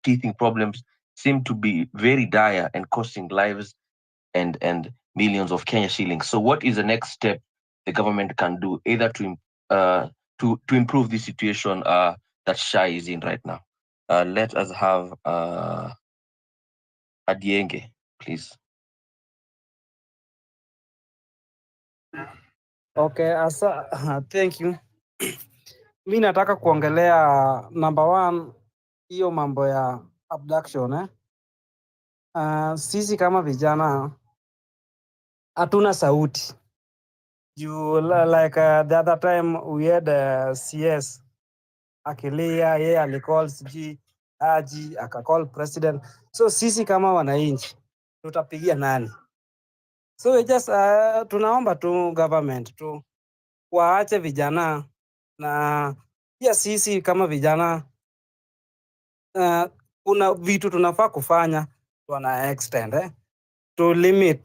teething problems seem to be very dire and costing lives and millions of Kenya shillings. So, what is the next step the government can do, either to improve the situation that Shai is in right now? Let us have Adienge, please. Okay, thank you. Mi nataka kuongelea number one, hiyo mambo ya abduction. Sisi kama vijana hatuna sauti. The other time we had CS akilia, yeye alicall sijui Haji akacall president. So sisi kama wananchi tutapigia nani? So we just tunaomba tu government tu waache vijana, na pia sisi kama vijana kuna vitu tunafaa kufanya wana extend to limit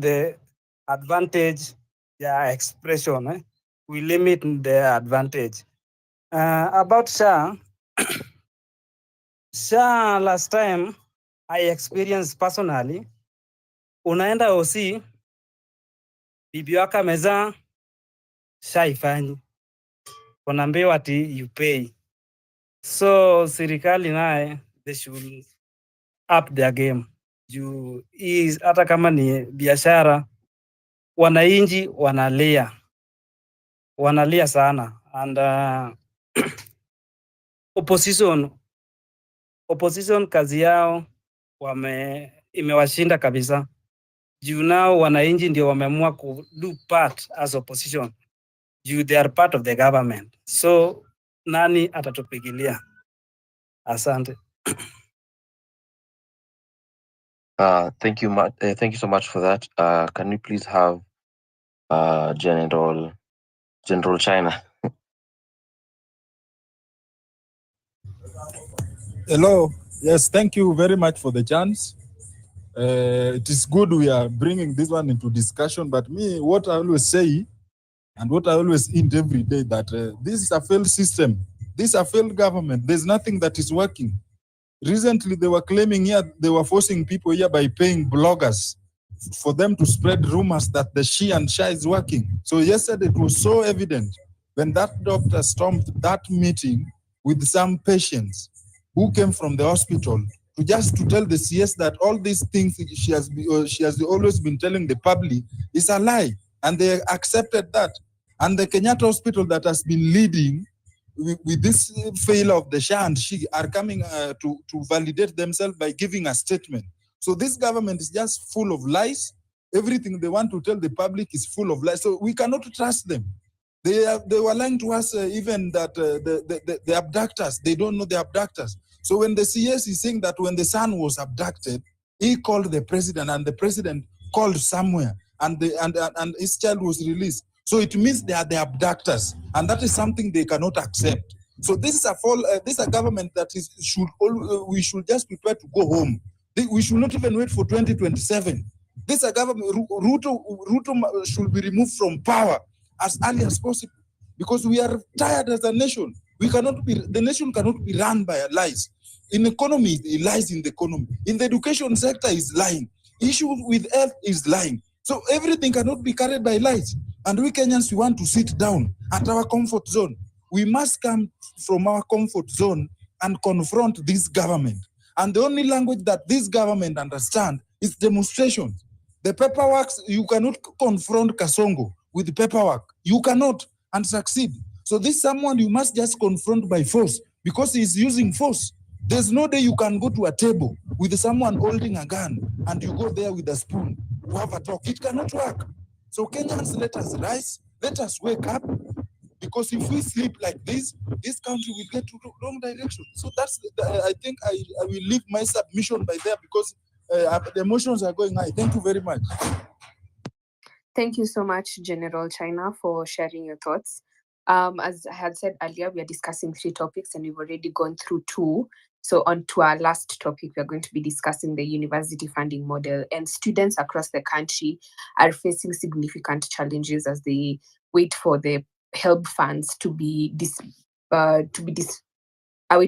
the advantage ya expression. We limit the advantage. About Shah last time I experienced personally, unaenda OC, bibi wako amezaa, Shah ifanyi, unaambiwa ati you pay. So serikali naye they should up their game. Juu hata kama ni biashara, wananchi wanalia sana, and opposition kazi yao imewashinda kabisa. Juu nao wananchi ndio wameamua ku do part as opposition. Juu they are part of the government. So nani atatupigilia? Asante. Thank you so much for that. Can we please have General China? Hello. Yes, thank you very much for the chance. It is good we are bringing this one into discussion, but what I always say and what I always hint every day, that this is a failed system. This is a failed government. There's nothing that is working. Recently, they were claiming here, they were forcing people here by paying bloggers for them to spread rumors that the She and Sha is working. So yesterday, it was so evident when that doctor stormed that meeting with some patients who came from the hospital to tell the CS that all these things she has always been telling the public is a lie, and they accepted that. And the Kenyatta Hospital that has been leading with this failure of the Shah and She are coming to validate themselves by giving a statement. So this government is just full of lies. Everything they want to tell the public is full of lies. So we cannot trust them. They were lying to us even that the abductors, they don't know the abductors. So when the CS is saying that when the son was abducted, he called the president and the president called somewhere and his child was released. So it means they are the abductors, and that is something they cannot accept. So this is a government that we should just prepare to go home. We should not even wait for 2027. This is a government. Ruto should be removed from power as early as possible, because we are tired as a nation. The nation cannot be run by lies. In economy, it lies in the economy. In the education sector, is lying. Issues with health is lying. So everything cannot be carried by lies. And we Kenyans, we want to sit down at our comfort zone. We must come from our comfort zone and confront this government. And the only language that this government understands is demonstration. The paperwork, you cannot confront Kasongo with the paperwork. You cannot and succeed. So this someone you must just confront by force, because he's using force. There's no day you can go to a table with someone holding a gun and you go there with a spoon to have a talk. It cannot work. So Kenyans, let us rise, let us wake up, because if we sleep like this country will get to the wrong direction. So that's, I think I will leave my submission by there, because the emotions are going high. Thank you very much. Thank you so much, General China, for sharing your thoughts. As I had said earlier, we are discussing 3 topics and we've already gone through 2. So on to our last topic, we're going to be discussing the university funding model. And students across the country are facing significant challenges as they wait for the help funds to be await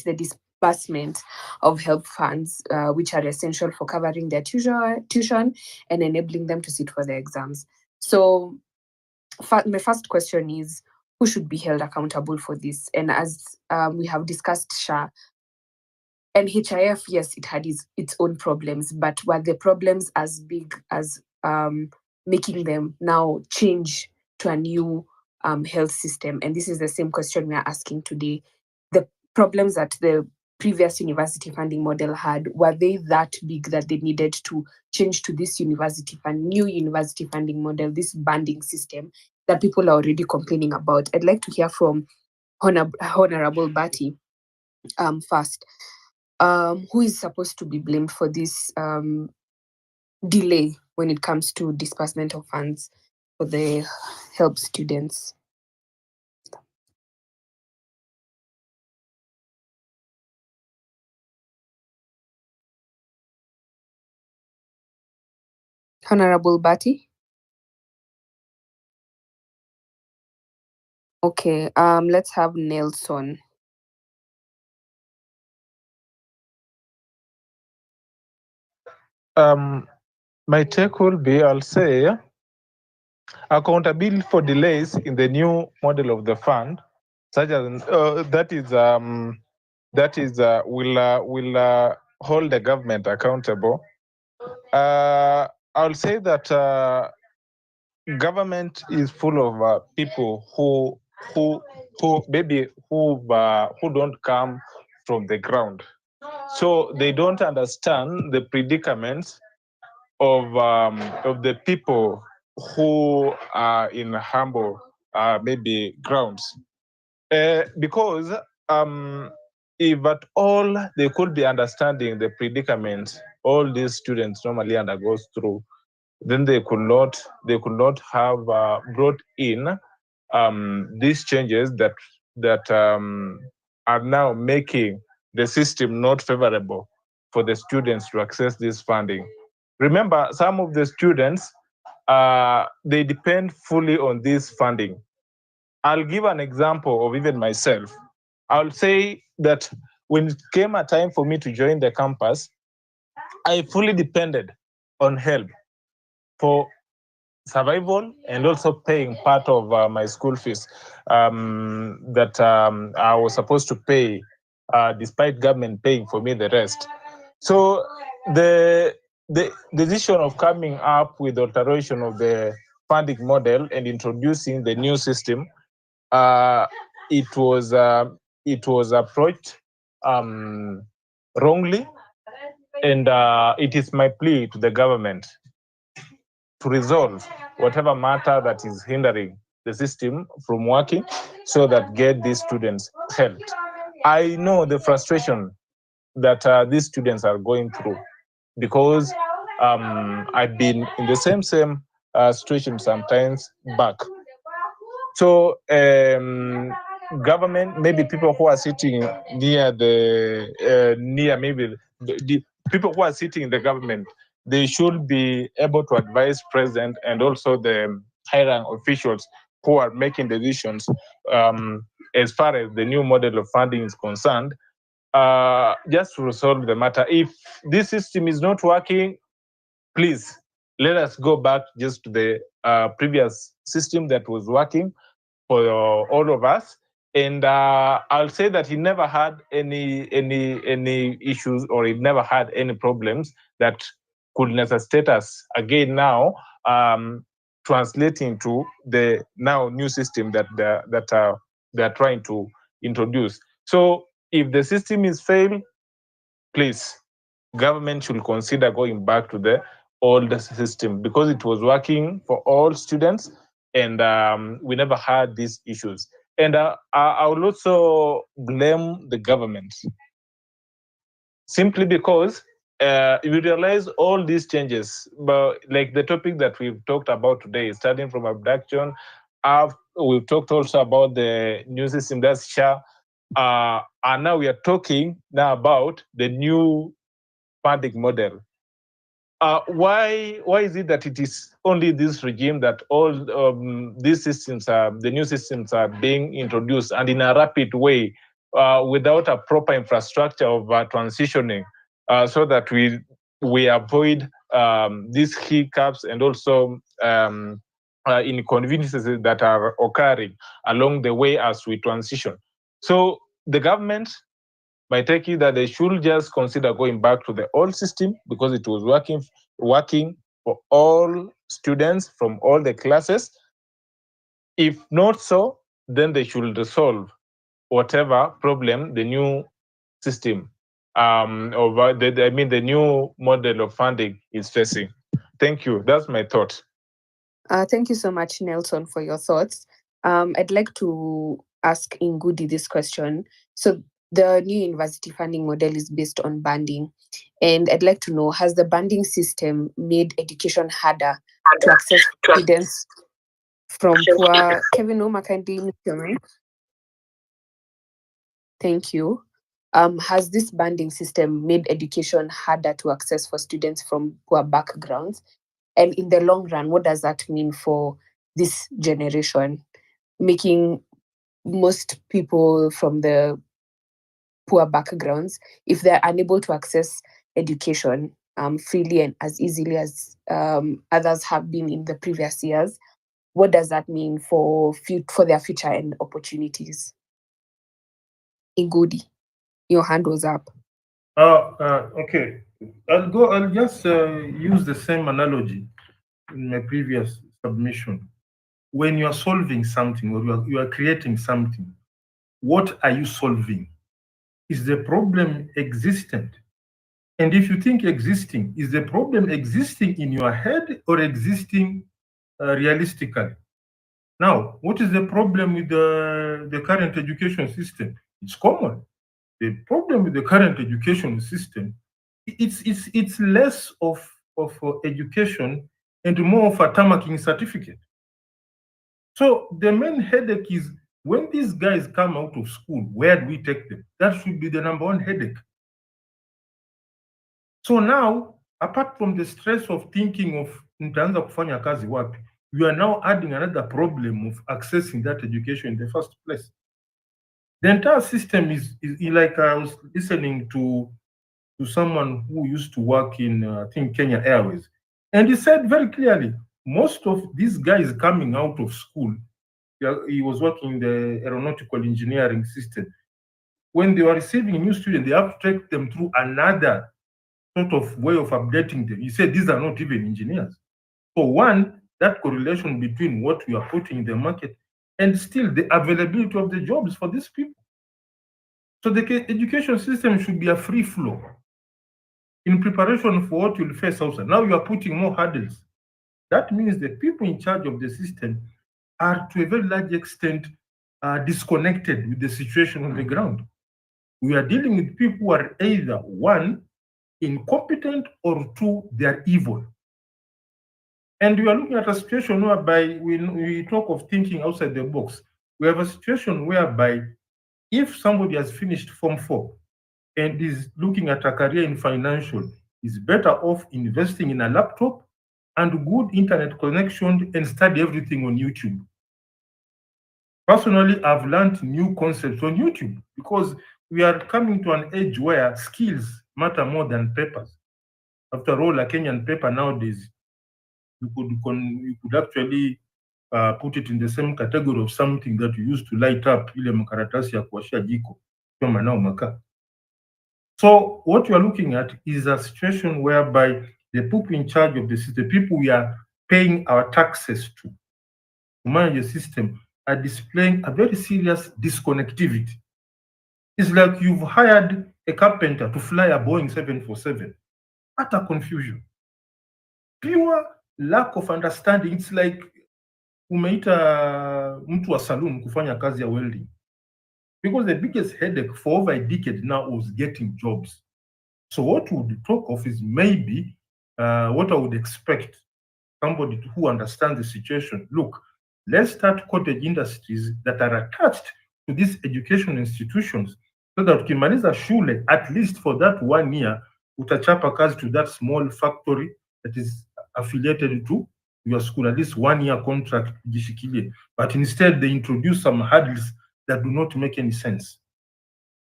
the disbursement of help funds, which are essential for covering their tuition and enabling them to sit for their exams. So my first question is, who should be held accountable for this? And as we have discussed, SHA, NHIF, yes, it had its own problems, but were the problems as big as making them now change to a new health system? And this is the same question we are asking today. The problems that the previous university funding model had, were they that big that they needed to change to this new university funding model, this banding system that people are already complaining about? I'd like to hear from Honorable Batty first. Who is supposed to be blamed for this delay when it comes to disbursement of funds for the help students? Honorable Batty? Okay, let's have Nelson. My take will be, I'll say, accountability for delays in the new model of the fund, such as will hold the government accountable. I'll say that government is full of people who don't come from the ground, so they don't understand the predicaments of the people who are in humble maybe grounds, because if at all they could be understanding the predicament all these students normally undergoes through, then they could not have brought in these changes that are now making the system not favorable for the students to access this funding. Remember, some of the students they depend fully on this funding. I'll give an example of even myself. I'll say that when it came a time for me to join the campus, I fully depended on help for survival and also paying part of my school fees that I was supposed to pay, despite government paying for me the rest. So the decision of coming up with alteration of the funding model and introducing the new system, it was approached wrongly, and it is my plea to the government to resolve whatever matter that is hindering the system from working, so that get these students helped. I know the frustration that these students are going through, because I've been in the same situation sometimes back. So government, maybe people who are sitting near the people who are sitting in the government, they should be able to advise president and also the high-rank officials who are making decisions as far as the new model of funding is concerned, just to resolve the matter. If this system is not working, please let us go back just to the previous system that was working for all of us. And I'll say that he never had any issues, or he never had any problems that could necessitate us again now translating to the now new system that they're trying to introduce. So if the system is failed, please, government should consider going back to the old system, because it was working for all students, and we never had these issues. And I will also blame the government, simply because we realize all these changes, but like the topic that we've talked about today, starting from abduction, we've talked also about the new system, that's SHA, and now we are talking now about the new funding model. Why is it that it is only this regime that all these systems the new systems are being introduced, and in a rapid way, without a proper infrastructure of transitioning, so that we avoid these hiccups and also inconveniences that are occurring along the way as we transition. So the government, my take is that they should just consider going back to the old system because it was working for all students from all the classes. If not so, then they should resolve whatever problem the new system the new model of funding is facing. Thank you. That's my thought. Thank you so much, Nelson, for your thoughts. I'd like to ask Ingudi this question. So the new university funding model is based on banding. And I'd like to know, has the banding system made education harder to access students from poor... Kevin Oma, kindly mute your mic. Thank you. Has this banding system made education harder to access for students from poor backgrounds? And in the long run, what does that mean for this generation, making most people from the poor backgrounds, if they're unable to access education freely and as easily as others have been in the previous years, what does that mean for their future and opportunities? Ingudi, your hand was up. Okay. I'll just use the same analogy in my previous submission. When you are solving something or you are creating something, what are you solving? Is the problem existent? And if you think existing, is the problem existing in your head or existing realistically? Now, what is the problem with the current education system? It's common. The problem with the current education system, it's less of education and more of a tamaking certificate. So the main headache is when these guys come out of school, where do we take them? That should be the number one headache. So now, apart from the stress of thinking of nitaanza kufanya kazi wapi, you are now adding another problem of accessing that education in the first place. The entire system is like I was listening to someone who used to work in, I think, Kenya Airways. And he said very clearly, most of these guys coming out of school, he was working in the aeronautical engineering system. When they were receiving new students, they have to take them through another sort of way of updating them. He said these are not even engineers. So one, that correlation between what we are putting in the market and still the availability of the jobs for these people. So the education system should be a free flow in preparation for what you'll face outside. Now you are putting more hurdles. That means the people in charge of the system are to a very large extent disconnected with the situation on the ground. We are dealing with people who are either one, incompetent, or two, they are evil. And we are looking at a situation whereby we talk of thinking outside the box. We have a situation whereby if somebody has finished Form 4 and is looking at a career in financial, is better off investing in a laptop and good internet connection and study everything on YouTube. Personally, I've learned new concepts on YouTube because we are coming to an age where skills matter more than papers. After all, a Kenyan paper nowadays, you could actually put it in the same category of something that you used to light up ile makaratasi ya kuwashia jiko kama nao makaa. So what you are looking at is a situation whereby the people in charge of the system, the people we are paying our taxes to manage the system, are displaying a very serious disconnectivity. It's like you've hired a carpenter to fly a Boeing 747. Utter confusion. Pure lack of understanding. It's like umeita mtu wa saloon kufanya kazi ya welding. Because the biggest headache for over a decade now was getting jobs. So what we would talk of is maybe what I would expect somebody who understands the situation. Look, let's start cottage industries that are attached to these education institutions so that ukimaliza shule, at least for that 1 year, utachapa kazi to that small factory that is affiliated to your school, at least 1 year contract jishikilie. But instead they introduce some hurdles that do not make any sense.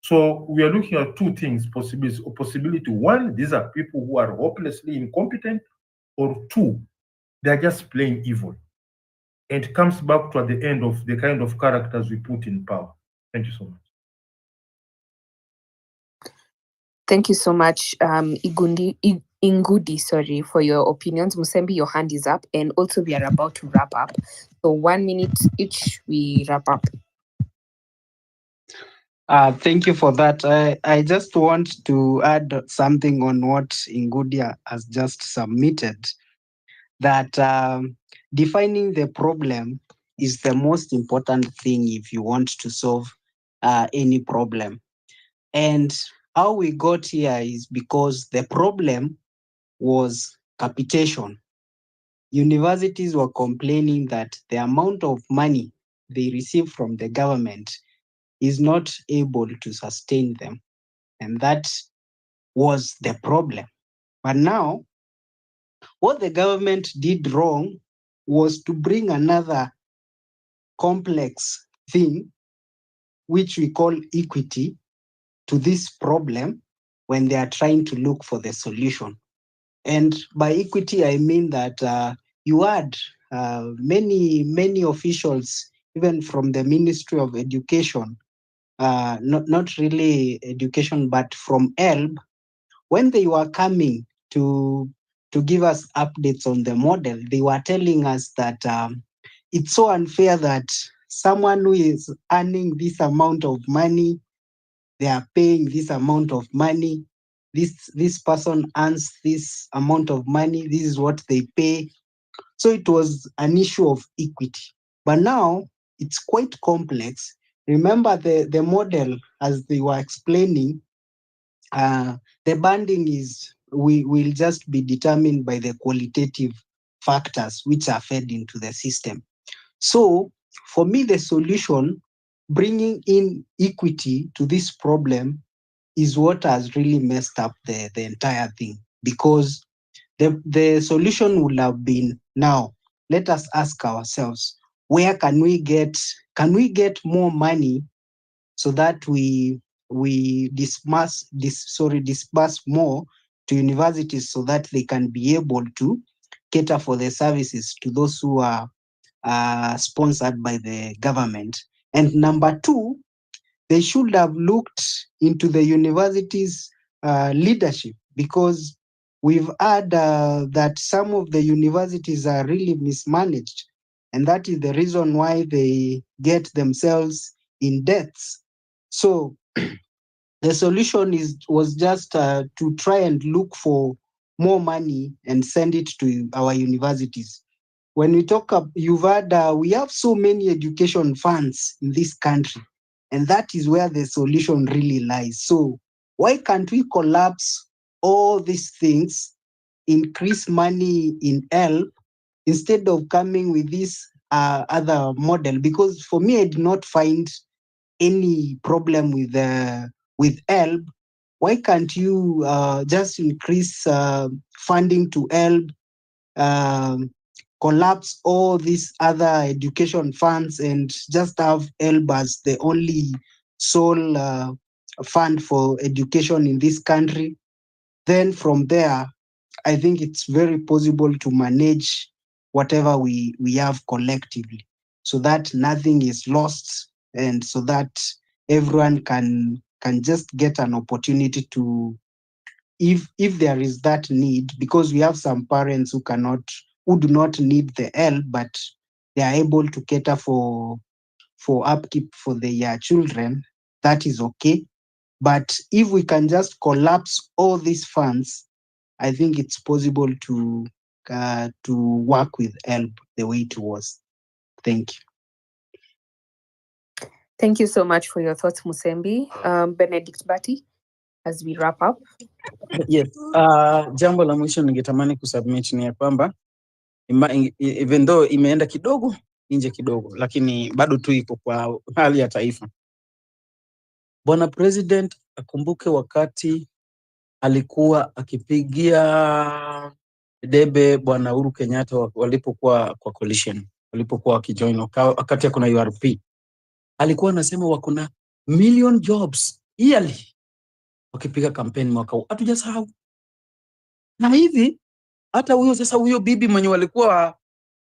So we are looking at two things, possibility. One, these are people who are hopelessly incompetent, or two, they're just plain evil. And it comes back to at the end of the kind of characters we put in power. Thank you so much. Thank you so much, Ingudi, sorry, for your opinions. Musembi, your hand is up, and also we are about to wrap up. So 1 minute each, we wrap up. Thank you for that. I just want to add something on what Ingudia has just submitted, that defining the problem is the most important thing if you want to solve any problem. And how we got here is because the problem was capitation. Universities were complaining that the amount of money they receive from the government is not able to sustain them. And that was the problem. But now, what the government did wrong was to bring another complex thing, which we call equity, to this problem when they are trying to look for the solution. And by equity, I mean that you had many officials, even from the Ministry of Education, not really education, but from ELB, when they were coming to give us updates on the model, they were telling us that it's so unfair that someone who is earning this amount of money, they are paying this amount of money. This person earns this amount of money. This is what they pay. So it was an issue of equity. But now it's quite complex. Remember the model, as they were explaining, the banding will just be determined by the qualitative factors which are fed into the system. So for me, the solution, bringing in equity to this problem, is what has really messed up the entire thing. Because the solution would have been, now let us ask ourselves, where can we get more money so that we disperse more to universities so that they can be able to cater for the services to those who are sponsored by the government. And number two, they should have looked into the universities' leadership, because we've heard that some of the universities are really mismanaged, and that is the reason why they get themselves in debts. So the solution was just to try and look for more money and send it to our universities. When we talk, you've heard, we have so many education funds in this country, and that is where the solution really lies. So why can't we collapse all these things, increase money in help, instead of coming with this other model? Because for me, I did not find any problem with help. Why can't you just increase funding to help, collapse all these other education funds, and just have help as the only sole fund for education in this country? Then from there, I think it's very possible to manage whatever we have collectively, so that nothing is lost, and so that everyone can just get an opportunity to, if there is that need, because we have some parents who do not need the help, but they are able to cater for upkeep for their children. That is okay. But if we can just collapse all these funds, I think it's possible to work with help the way it was. Thank you. Thank you so much for your thoughts, Musembi. Benedict Bati, as we wrap up. Yes. Jambo la mwisho ningetamani kusubmit ni ya kwamba even though imeenda kidogo nje kidogo, lakini bado tu iko kwa hali ya taifa. Bwana President akumbuke wakati alikuwa akipigia debe Bwana Uhuru Kenyatta walipokuwa kwa coalition, walipokuwa wakijoin wakati kuna URP, alikuwa anasema wako na million jobs yearly wakipiga kampeni mwaka huu, hatujasahau. Na hivi hata huyo bibi mwenye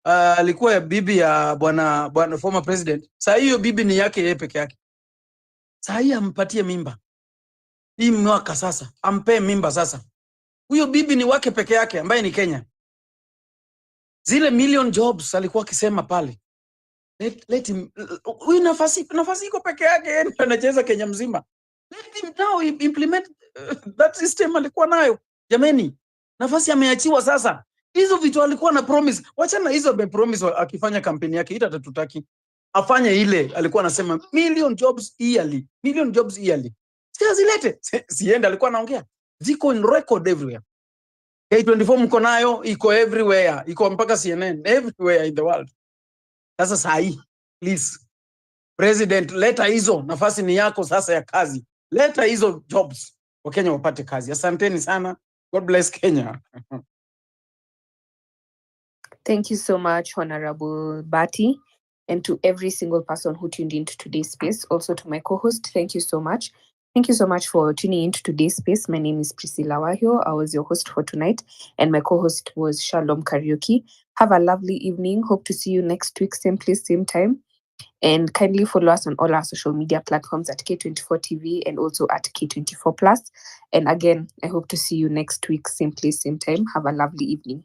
alikuwa bibi ya bwana former president, saa hiyo bibi ni yake yeye peke yake. Saa hii ampatie mimba hii mwaka sasa, ampe mimba sasa. Huyo bibi ni wake peke yake ambaye ni Kenya. Zile million jobs alikuwa akisema pale, let him, huyu nafasi iko peke yake, yeye ndio anacheza Kenya mzima. Let him now implement that system alikuwa nayo. Jameni, nafasi ameachiwa sasa. Hizo vitu alikuwa na promise, wachana hizo promise. Akifanya kampeni yake itatutaki, afanye ile alikuwa anasema million jobs yearly. Si azilete, siende alikuwa anaongea, ziko in record everywhere. K24 mko nayo, iko everywhere, iko mpaka CNN, everywhere in the world. Sasa sahi, please president, leta hizo, nafasi ni yako sasa ya kazi, leta hizo jobs, Wakenya wapate kazi. Asanteni sana, God bless Kenya. Thank you so much, Honorable Bati, and to every single person who tuned into today's space. Also to my co-host, thank you so much. Thank you so much for tuning into today's space. My name is Priscilla Wahio. I was your host for tonight, and my co-host was Shalom Karaoke. Have a lovely evening. Hope to see you next week, same place, same time. And kindly follow us on all our social media platforms at K24 TV and also at K24 Plus. And again, I hope to see you next week, same place, same time. Have a lovely evening.